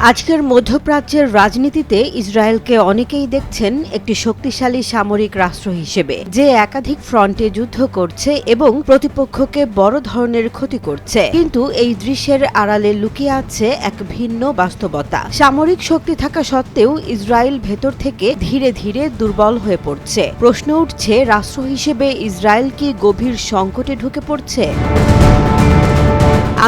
আজকের মধ্যপ্রাচ্যের রাজনীতিতে ইসরায়েলকে অনেকেই দেখছেন একটি শক্তিশালী সামরিক রাষ্ট্র হিসেবে, যে একাধিক ফ্রন্টে যুদ্ধ করছে এবং প্রতিপক্ষকে বড় ধরনের ক্ষতি করছে। কিন্তু এই দৃশ্যের আড়ালে লুকিয়ে আছে এক ভিন্ন বাস্তবতা। সামরিক শক্তি থাকা সত্ত্বেও ইসরায়েল ভেতর থেকে ধীরে ধীরে দুর্বল হয়ে পড়ছে। প্রশ্ন উঠছে, রাষ্ট্র হিসেবে ইসরায়েল কি গভীর সংকটে ঢুকে পড়ছে?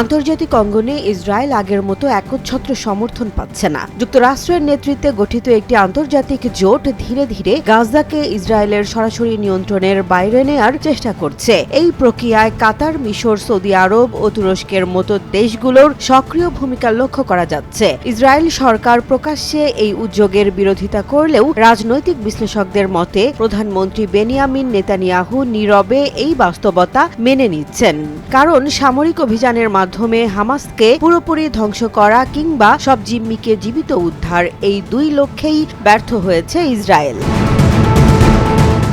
আন্তর্জাতিক অঙ্গনে ইসরায়েল আগের মতো একচ্ছত্র সমর্থন পাচ্ছে না। যুক্তরাষ্ট্রের নেতৃত্বে গঠিত একটি আন্তর্জাতিক জোট ধীরে ধীরে গাজাকে ইসরায়েলের সরাসরি নিয়ন্ত্রণের বাইরে নেয়ার চেষ্টা করছে। এই প্রক্রিয়ায় কাতার, মিশর, সৌদি আরব ও তুরস্কের মতো দেশগুলোর সক্রিয় ভূমিকা লক্ষ্য করা যাচ্ছে। ইসরায়েল সরকার প্রকাশ্যে এই উদ্যোগের বিরোধিতা করলেও রাজনৈতিক বিশ্লেষকদের মতে প্রধানমন্ত্রী বেনিয়ামিন নেতানিয়াহু নীরবে এই বাস্তবতা মেনে নিচ্ছেন। কারণ সামরিক অভিযানের মাধ্যমে হামাসকে পুরোপুরি ধ্বংস করা কিংবা সব জিম্মিকে জীবিত উদ্ধার, এই দুই লক্ষ্যেই ব্যর্থ হয়েছে ইসরায়েল।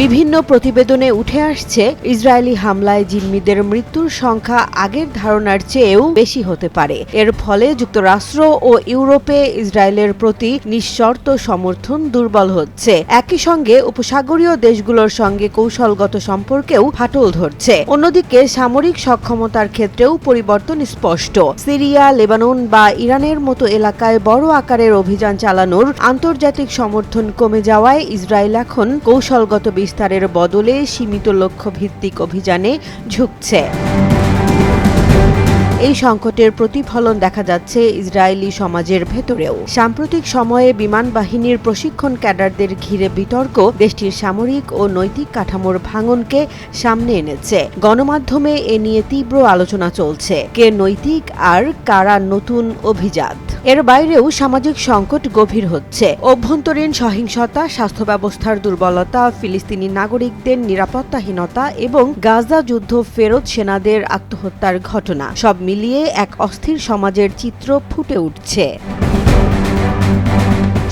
বিভিন্ন প্রতিবেদনে উঠে আসছে, ইসরায়েলি হামলায় জিম্মিদের মৃত্যুর সংখ্যা আগের ধারণার চেয়েও বেশি হতে পারে। এর ফলে যুক্তরাষ্ট্র ও ইউরোপে ইসরায়েলের প্রতি নিঃশর্ত সমর্থন দুর্বল হচ্ছে। একই সঙ্গে উপসাগরীয় দেশগুলোর সঙ্গে কৌশলগত সম্পর্কেও ফাটল ধরছে। অন্যদিকে সামরিক সক্ষমতার ক্ষেত্রেও পরিবর্তন স্পষ্ট। সিরিয়া, লেবানন বা ইরানের মতো এলাকায় বড় আকারের অভিযান চালানোর আন্তর্জাতিক সমর্থন কমে যাওয়ায় ইসরায়েল এখন কৌশলগত বিস্তারের বদলে সীমিত লক্ষ্যভিত্তিক অভিযানে ঝুঁকছে। এই সংকটের প্রতিফলন দেখা যাচ্ছে ইসরায়েলি সমাজের ভেতরেও। সাম্প্রতিক সময়ে বিমান বাহিনীর প্রশিক্ষণ ক্যাডারদের ঘিরে বিতর্ক দেশটির সামরিক ও নৈতিক কাঠামোর ভাঙনকে সামনে এনেছে। গণমাধ্যমে এ নিয়ে তীব্র আলোচনা চলছে। কে নৈতিক আর কারা নতুন অভিজাত? এর বাইরেও সামাজিক সংকট গভীর হচ্ছে। অভ্যন্তরীণ সহিংসতা, স্বাস্থ্য ব্যবস্থার দুর্বলতা, ফিলিস্তিনি নাগরিকদের নিরাপত্তাহীনতা এবং গাজা যুদ্ধ ফেরত সেনাদের আত্মহত্যার ঘটনা, সব মিলিয়ে এক অস্থির সমাজের চিত্র ফুটে উঠছে।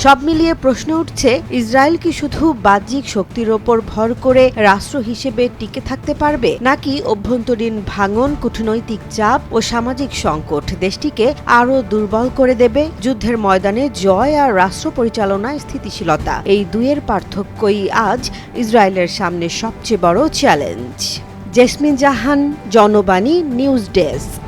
সব মিলিয়ে প্রশ্ন উঠছে, ইসরায়েল কি শুধু বাহ্যিক শক্তির ওপর ভর করে রাষ্ট্র হিসেবে টিকে থাকতে পারবে, নাকি অভ্যন্তরীণ ভাঙন, কূটনৈতিক চাপ ও সামাজিক সংকট দেশটিকে আরও দুর্বল করে দেবে? যুদ্ধের ময়দানে জয় আর রাষ্ট্র পরিচালনায় স্থিতিশীলতা, এই দুইয়ের পার্থক্যই আজ ইসরায়েলের সামনে সবচেয়ে বড় চ্যালেঞ্জ। জেসমিন জাহান, জনবাণী, নিউজ ডেস্ক।